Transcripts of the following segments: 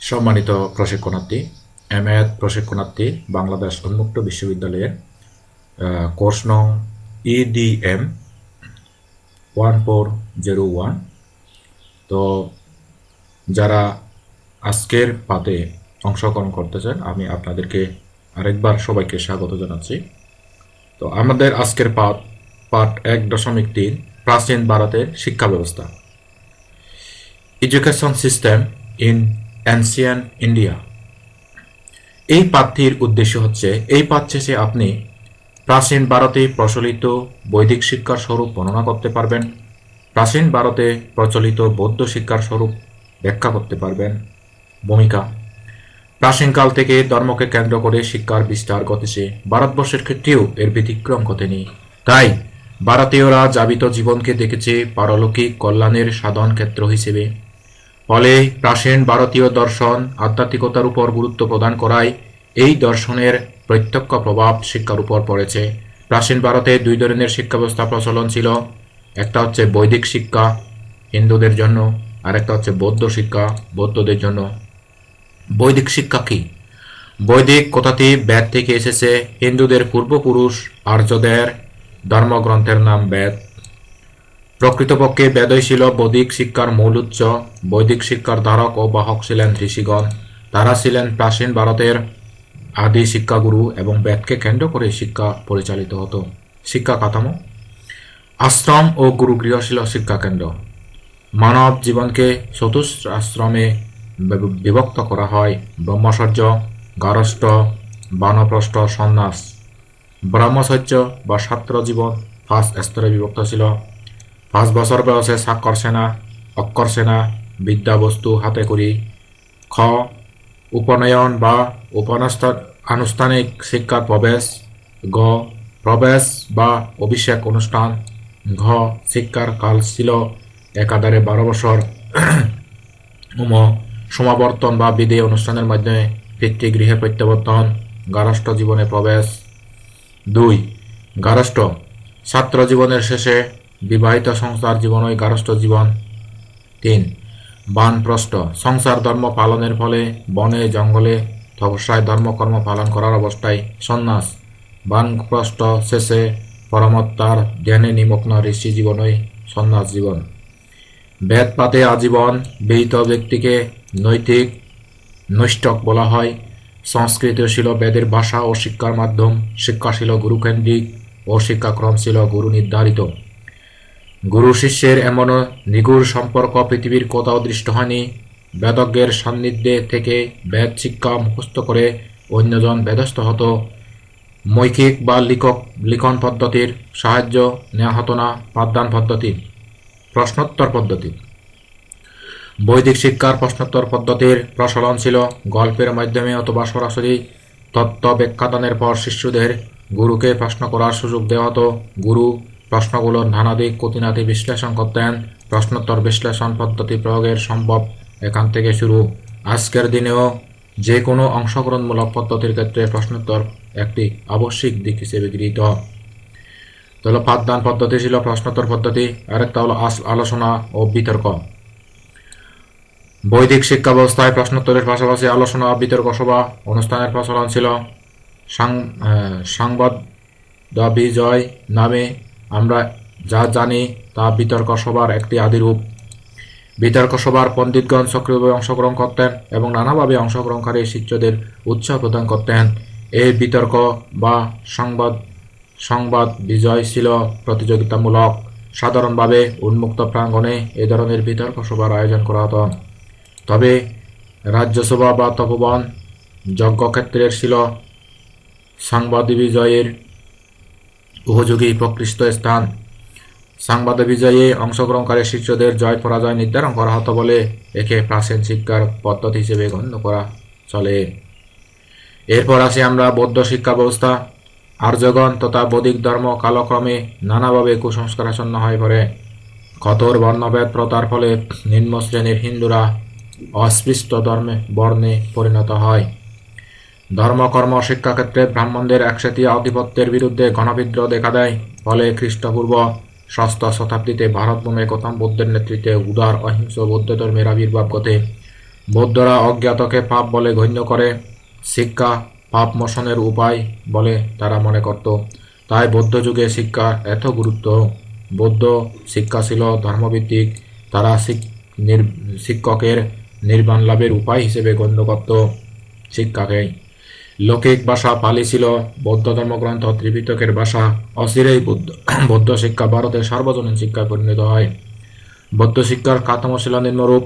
সম্মানিত প্রশিক্ষণার্থী, এমএড প্রশিক্ষণার্থী বাংলাদেশ উন্মুক্ত বিশ্ববিদ্যালয়ের কোর্স নং EDM 1401। তো যারা আজকের পাতে অংশগ্রহণ করতে চান, আমি আপনাদেরকে আরেকবার সবাইকে স্বাগত জানাচ্ছি। তো আমাদের আজকের পার্ট 1.3 প্রাচীন ভারতের শিক্ষা ব্যবস্থা, education system in ancient India. এই পাঠটির উদ্দেশ্য হচ্ছে এই পাঠ শেষে আপনি প্রাচীন ভারতে প্রচলিত বৈদিক শিক্ষার স্বরূপ বর্ণনা করতে পারবেন, প্রাচীন ভারতে প্রচলিত বৌদ্ধ শিক্ষার স্বরূপ ব্যাখ্যা করতে পারবেন। ভূমিকা: প্রাচীনকাল থেকে ধর্মকে কেন্দ্র করে শিক্ষার বিস্তার ঘটেছে, ভারতবর্ষের ক্ষেত্রেও এর ব্যতিক্রম ঘটেনি। তাই ভারতীয়রা যাবিত জীবনকে দেখেছে পারলৌকিক কল্যাণের সাধন ক্ষেত্র হিসেবে। ফলে প্রাচীন ভারতীয় দর্শন আধ্যাত্মিকতার উপর গুরুত্ব প্রদান করায় এই দর্শনের প্রত্যক্ষ প্রভাব শিক্ষার উপর পড়েছে। প্রাচীন ভারতে দুই ধরনের শিক্ষা ব্যবস্থা প্রচলন ছিল, একটা হচ্ছে বৈদিক শিক্ষা হিন্দুদের জন্য, আর একটা হচ্ছে বৌদ্ধ শিক্ষা বৌদ্ধদের জন্য। বৈদিক শিক্ষা কি? বৈদিক কথাটি বেদ থেকে এসেছে। হিন্দুদের পূর্বপুরুষ আর্যদের ধর্মগ্রন্থের নাম বেদ। প্রকৃতপক্ষে বেদই ছিল বৈদিক শিক্ষার মূল উৎস। বৈদিক শিক্ষার ধারক ও বাহক ছিলেন ঋষিগণ। তারা ছিলেন প্রাচীন ভারতের আদি শিক্ষাগুরু এবং বেদকে কেন্দ্র করে শিক্ষা পরিচালিত হতো। শিক্ষা কাঠামো: আশ্রম ও গুরুগৃহ ছিল শিক্ষা কেন্দ্র। মানব জীবনকে চতুশ্রাশ্রমে বিভক্ত করা হয়: ব্রহ্মচর্য, গারস্থ, বানপ্রস্থ, সন্ন্যাস। ব্রহ্মচর্য বা ছাত্র জীবন 5 স্তরে বিভক্ত ছিল। 5 বছর বয়সে স্বাক্ষর সেনা, অক্ষর সেনা, বিদ্যা বস্তু হাতে করি। খ. উপনয়ন বা আনুষ্ঠানিক শিক্ষার প্রবেশ। গ. প্রবেশ বা অভিষেক অনুষ্ঠান। ঘ. শিক্ষার কাল ছিল একাধারে 12 বছর। সমাবর্তন বা বিধি অনুষ্ঠানের মাধ্যমে পিতৃগৃহে প্রত্যাবর্তন। গারস্থ জীবনে প্রবেশ। 2. গারস্থ: ছাত্র জীবনের শেষে বিবাহিত সংসার জীবনই গারস্থ জীবন। 3. বানপ্রস্থ: সংসার ধর্ম পালনের ফলে বনে জঙ্গলে তপস্যায় ধর্মকর্ম পালন করার অবস্থায় সন্ন্যাস। বানপ্রস্থ শেষে পরমাত্মার ধ্যানে নিমগ্ন ঋষি জীবনই সন্ন্যাস জীবন। বেদ পাতে আজীবন বিহিত ব্যক্তিকে নৈতিক নৈষ্ঠক বলা হয়। সংস্কৃত ছিল বেদের ভাষা ও শিক্ষার মাধ্যম। শিক্ষা ছিল গুরুকেন্দ্রিক ও শিক্ষাক্রম ছিল গুরু নির্ধারিত। গুরু শিষ্যের এমন নিগুড় সম্পর্ক পৃথিবীর কোথাও দৃষ্ট হয়নি। বেদজ্ঞের সান্নিধ্যে থেকে বেদ শিক্ষা মুখস্থ করে অন্যজন বেদস্থ হতো। মৌখিক বা লিখন পদ্ধতির সাহায্য নেওয়া হতো না। পাঠদান পদ্ধতি: প্রশ্নোত্তর পদ্ধতি। বৈদিক শিক্ষার প্রশ্নোত্তর পদ্ধতির প্রচলন ছিল। গল্পের মাধ্যমে অথবা সরাসরি তত্ত্ব ব্যাখ্যাদানের পর শিষ্যদের গুরুকে প্রশ্ন করার সুযোগ দেওয়া হতো। গুরু প্রশ্নগুলোর নানাদিক খুঁটিনাটি বিশ্লেষণ করতেন। প্রশ্নোত্তর বিশ্লেষণ পদ্ধতি প্রয়োগের সম্ভব এখান থেকে শুরু। আজকের দিনেও যে কোনো অংশগ্রহণমূলক পদ্ধতির ক্ষেত্রে প্রশ্নোত্তর একটি আবশ্যিক দিক হিসেবে গৃহীত। তো হলো পাঠদান পদ্ধতি ছিল প্রশ্নোত্তর পদ্ধতি। আরেকটা হলো আলোচনা ও বিতর্ক। বৈদিক শিক্ষা ব্যবস্থায় প্রশ্নোত্তরের পাশাপাশি আলোচনা ও বিতর্ক সভা অনুষ্ঠানের প্রচলন ছিল। সংবাদ বিজয় নামে আমরা যা জানি তা বিতর্ক সভার একটি আদিরূপ। বিতর্ক সভার পণ্ডিতগণ সক্রিয়ভাবে অংশগ্রহণ করতেন এবং নানাভাবে অংশগ্রহণকারী শিষ্যদের উৎসাহ প্রদান করতেন। এই বিতর্ক বা সংবাদ বিজয় ছিল প্রতিযোগিতামূলক। সাধারণভাবে উন্মুক্ত প্রাঙ্গণে এ ধরনের বিতর্ক সভার আয়োজন করা হতো। তবে রাজ্যসভা বা তপোবন যজ্ঞক্ষেত্রের ছিল সংবাদ বিজয়ের উপযোগী প্রকৃষ্ট স্থান। সংবাদ বিজয়ে অংশগ্রহণকারী শিষ্যদের জয় পরাজয় নির্ধারণ করা হতো বলে একে প্রাচীন শিক্ষার পদ্ধতি হিসেবে গণ্য করা চলে। এরপর আসি আমরা বৌদ্ধ শিক্ষা ব্যবস্থা। আর্যগণ তথা বৌদ্ধিক ধর্ম কালক্রমে নানাভাবে কুসংস্কারাচ্ছন্ন হয়ে পড়ে। কঠোর বর্ণভেদ প্রথার ফলে নিম্ন শ্রেণীর হিন্দুরা অস্পৃশ্য বর্ণে পরিণত হয়। ধর্মকর্ম শিক্ষাক্ষেত্রে ব্রাহ্মণদের একচেটিয়া আধিপত্যের বিরুদ্ধে গণবিদ্রোহ দেখা দেয়। ফলে খ্রিস্টপূর্ব 6ষ্ঠ শতাব্দীতে ভারতভূমে গৌতম বুদ্ধের নেতৃত্বে উদার অহিংস বৌদ্ধ ধর্মের আবির্ভাব ঘটে। বৌদ্ধরা অজ্ঞাতকে পাপ বলে গণ্য করে। শিক্ষা পাপ মোচনের উপায় বলে তারা মনে করত। তাই বৌদ্ধ যুগে শিক্ষা এত গুরুত্ব। বৌদ্ধ শিক্ষা ছিল ধর্মভিত্তিক। তারা শিক্ষকের নির্বাণ লাভের উপায় হিসেবে গণ্য করত শিক্ষাকে। লৌকিক ভাষা পালি ছিল বৌদ্ধ ধর্মগ্রন্থ ত্রিপিটকের ভাষা। অচিরেই বৌদ্ধ শিক্ষা ভারতের সার্বজনীন শিক্ষায় পরিণত হয়। বৌদ্ধ শিক্ষার কাঠামো ছিল নিম্নরূপ: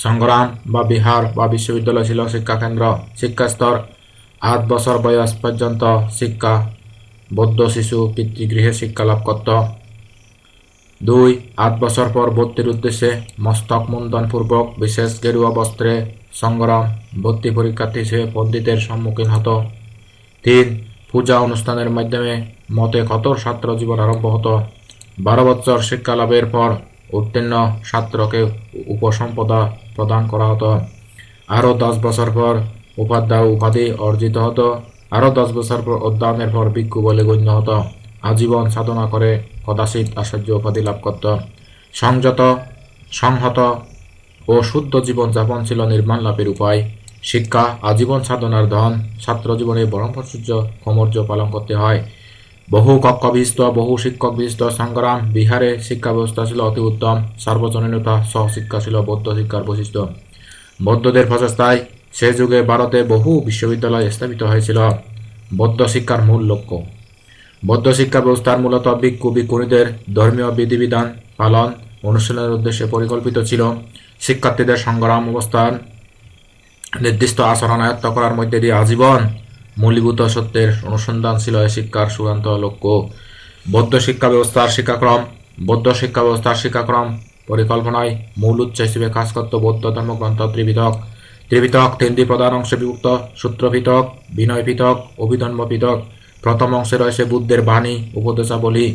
সংগ্রাম বা বিহার বা বিশ্ববিদ্যালয় ছিল শিক্ষাকেন্দ্র। শিক্ষাস্তর 8 বছর বয়স পর্যন্ত শিক্ষা। বৌদ্ধ শিশু পিতৃগৃহে শিক্ষা লাভ করত। 2. 8 বছর পর ভর্তির উদ্দেশ্যে মস্তক মুন্ডন পূর্বক বিশেষ গেরুয়া বস্ত্রে সংগ্রাম ভর্তি পরীক্ষার্থী হিসেবে পণ্ডিতের সম্মুখীন হতো। 3. পূজা অনুষ্ঠানের মাধ্যমে মতে কঠোর ছাত্র জীবন আরম্ভ হতো। 12 বছর শিক্ষা লাভের পর উত্তীর্ণ ছাত্রকে উপসম্পদা প্রদান করা হতো। আরও 10 বছর পর উপাধ্যায় উপাধি অর্জিত হতো। আরও 10 বছর পর অধ্যয়নের পর ভিক্ষু বলে গণ্য হতো। আজীবন সাধনা করে কদাচিৎ আচার্য উপাধি লাভ করত। সংহত ও শুদ্ধ জীবন যাপন ছিল নির্মাণ লাভের উপায়। শিক্ষা আজীবন সাধনার ধন। ছাত্র জীবনে ব্রহ্মচর্য কর্মর্য পালন করতে হয়। বহু কক্ষ বিশিষ্ট বহু শিক্ষক বিশিষ্ট সংগ্রাম বিহারে শিক্ষা ব্যবস্থা ছিল অতি উত্তম। সার্বজনীনতা সহশিক্ষা ছিল বৌদ্ধ শিক্ষার বৈশিষ্ট্য। বৌদ্ধদের প্রচেষ্টায় সে যুগে ভারতে বহু বিশ্ববিদ্যালয় স্থাপিত হয়েছিল। বৌদ্ধ শিক্ষার মূল লক্ষ্য: বৌদ্ধ শিক্ষা ব্যবস্থার মূলত ভিক্ষু ভিক্ষুণীদের ধর্মীয় বিধিবিধান পালন অনুশীলনের উদ্দেশ্যে পরিকল্পিত ছিল। শিক্ষার্থীদের সংগ্রাম অবস্থান নির্দিষ্ট আচরণ আয়ত্ত করার মধ্যে দিয়ে আজীবন মূলীভূত সত্যের অনুসন্ধান ছিল এই শিক্ষার চূড়ান্ত লক্ষ্য। বৌদ্ধ শিক্ষা ব্যবস্থার শিক্ষাক্রম পরিকল্পনায় মূল উৎস হিসেবে কাজ করত বৌদ্ধ ধর্মগ্রন্থ ত্রিপিটক। 3টি প্রধান অংশে বিভক্ত: সূত্র পিটক, বিনয় পিটক, অভিধর্ম পিটক। প্রথম অংশে রয়েছে বুদ্ধের বাণী উপদেশাবলী।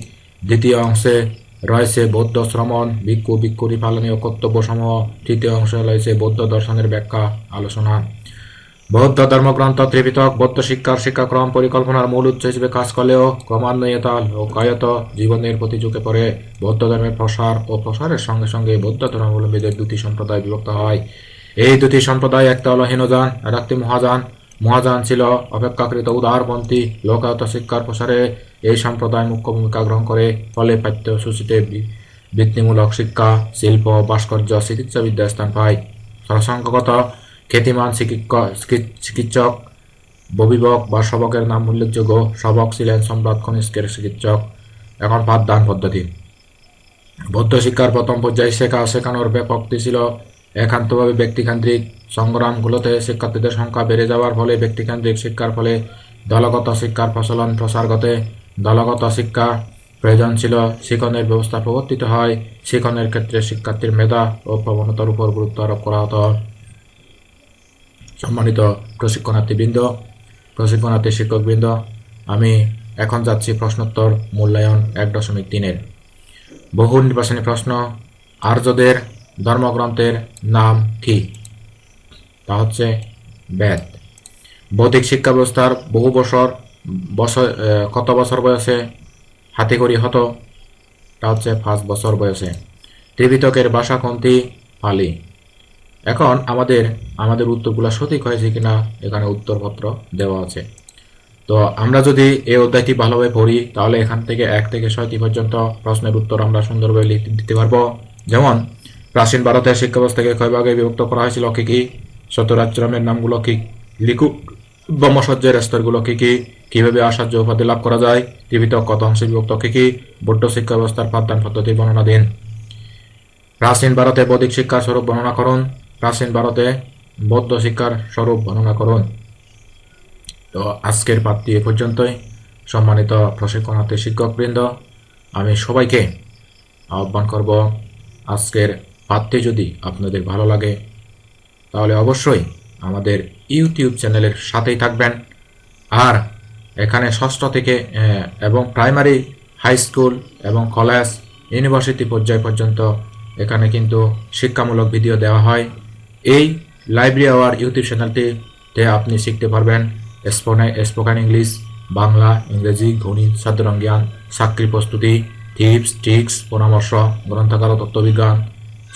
দ্বিতীয় অংশে রয়েছে বৌদ্ধ শ্রমণ ভিক্ষু ভিক্ষুণী পালনীয় কর্তব্যসমূহ। তৃতীয় অংশে রয়েছে বৌদ্ধ দর্শনের ব্যাখ্যা আলোচনা। বৌদ্ধ ধর্মগ্রন্থ ত্রিপিটক বৌদ্ধ শিক্ষাক্রম পরিকল্পনার মূল উৎস হিসেবে কাজ করলেও ক্রমান্বয়ে তা লোকায়ত জীবনের প্রতি ঝুঁকে পড়ে। বৌদ্ধ ধর্মের প্রসার ও প্রসারের সঙ্গে সঙ্গে বৌদ্ধ ধর্মাবলম্বীদের 2টি সম্প্রদায় বিভক্ত হয়। এই 2টি সম্প্রদায়, একটা হল হীনযান আর একটি মহাযান। মহাযান ছিল অপেক্ষাকৃত উদারপন্থী। লোকায়ত শিক্ষার প্রসারে এই সম্প্রদায় মুখ্য ভূমিকা গ্রহণ করে। ফলে পাঠ্যসূচিতে বৃত্তিমূলক শিক্ষা, শিল্প, ভাস্কর্য, চিকিৎসাবিদ্যা স্থান পায়। সংখ্যাগত খ্যাতিমান চিকিৎসক ববিবক বা সবকের নাম উল্লেখযোগ্য। সবক ছিলেন সম্রাট কনিষ্কের চিকিৎসক। এখন পাঠদান পদ্ধতি: বৌদ্ধ শিক্ষার প্রথম পর্যায়ে শেখানোর ব্যাপকটি ছিল একান্তভাবে ব্যক্তিকেন্দ্রিক। সংগ্রামগুলোতে শিক্ষার্থীদের সংখ্যা বেড়ে যাওয়ার ফলে ব্যক্তিকেন্দ্রিক শিক্ষার ফলে দলগত শিক্ষার প্রসার ঘটে। দলগত শিক্ষা প্রয়োজন ছিল। শিক্ষণের ব্যবস্থা প্রবর্তিত হয়। শিক্ষণের ক্ষেত্রে শিক্ষার্থীর মেধা ও প্রবণতার উপর গুরুত্ব আরোপ করা হতো। সম্মানিত প্রশিক্ষণার্থী শিক্ষকবৃন্দ, আমি এখন যাচ্ছি প্রশ্নোত্তর মূল্যায়ন 1.3-এর। বহু নির্বাচনী প্রশ্ন: আর্যদের ধর্মগ্রন্থের নাম কি? তা হচ্ছে বেদ। বৌদ্ধিক শিক্ষা ব্যবস্থার কত বছর বয়সে হাতেখড়ি হতো? তা হচ্ছে 5 বছর বয়সে। ত্রিপিটকের ভাষা কোনটি? পালি। এখন আমাদের উত্তরগুলো সঠিক হয়েছে কিনা এখানে উত্তরপত্র দেওয়া আছে। তো আমরা যদি এই অধ্যায়টি ভালোভাবে পড়ি তাহলে এখান থেকে 1 থেকে 6টি পর্যন্ত প্রশ্নের উত্তর আমরা সুন্দরভাবে দিতে পারবো। যেমন, প্রাচীন ভারতের শিক্ষা ব্যবস্থাকে কয় ভাগে বিভক্ত করা হয়েছিল, কি কি? চতুরাশ্রমের নামগুলো কি? লিখু। ব্রহ্মচর্যের স্তরগুলো কি কি? কিভাবে আচার্য উপাধি লাভ করা যায়? ত্রিপিটক কত অংশে বিভক্ত, কি কি? বৌদ্ধ শিক্ষা ব্যবস্থার পাঠদান পদ্ধতির বর্ণনা দিন। প্রাচীন ভারতে বৌদ্ধিক শিক্ষার স্বরূপ বর্ণনা করুন। প্রাচীন ভারতে বৌদ্ধ শিক্ষার স্বরূপ বর্ণনা করুন। তো আজকের পাঠটি এ পর্যন্তই। সম্মানিত প্রশিক্ষণার্থী শিক্ষকবৃন্দ, আমি সবাইকে আহ্বান করব, আজকের পাঠটি যদি আপনাদের ভালো লাগে তাহলে অবশ্যই আমাদের ইউটিউব চ্যানেলের সাথেই থাকবেন। আর এখানে ষষ্ঠ থেকে এবং প্রাইমারি, হাই স্কুল এবং কলেজ, ইউনিভার্সিটি পর্যায় পর্যন্ত এখানে কিন্তু শিক্ষামূলক ভিডিও দেওয়া হয়। এই লাইব্রেরি আওয়ার ইউটিউব চ্যানেলটিতে আপনি শিখতে পারবেন স্পোকেন ইংলিশ, বাংলা, ইংরেজি, গণিত, সাধারণ জ্ঞান, চাকরি প্রস্তুতি, টিপস, ট্রিক্স, পরামর্শ, গ্রন্থাগার, তত্ত্ববিজ্ঞান,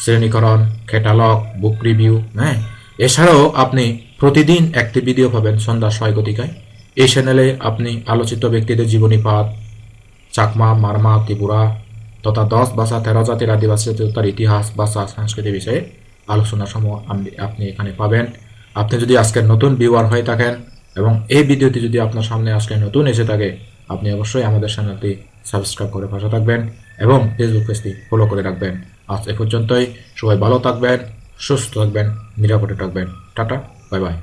শ্রেণীকরণ, ক্যাটালগ, বুক রিভিউ, হ্যাঁ। এছাড়াও আপনি প্রতিদিন একটি ভিডিও পাবেন সন্ধ্যা 6 ঘটিকায়। এই চ্যানেলে আপনি আলোচিত ব্যক্তিদের জীবনী পাঠ, চাকমা, মারমা, ত্রিপুরা তথা 10 ভাষা 13 জাতির আদিবাসী তার ইতিহাস, ভাষা, সংস্কৃতি বিষয়ে আলোচনা সমূহ আপনি এখানে পাবেন। আপনি যদি আজকের নতুন ভিউয়ার হয়ে থাকেন এবং এই ভিডিওটি যদি আপনার সামনে আজকে নতুন এসে থাকে, আপনি অবশ্যই আমাদের চ্যানেলটি সাবস্ক্রাইব করে পাশে থাকবেন এবং ফেসবুক পেজটি ফলো করে রাখবেন। আজ এ পর্যন্তই। সবাই ভালো থাকবেন, সুস্থ থাকবেন, নিরাপদে থাকবেন। Tata, bye bye.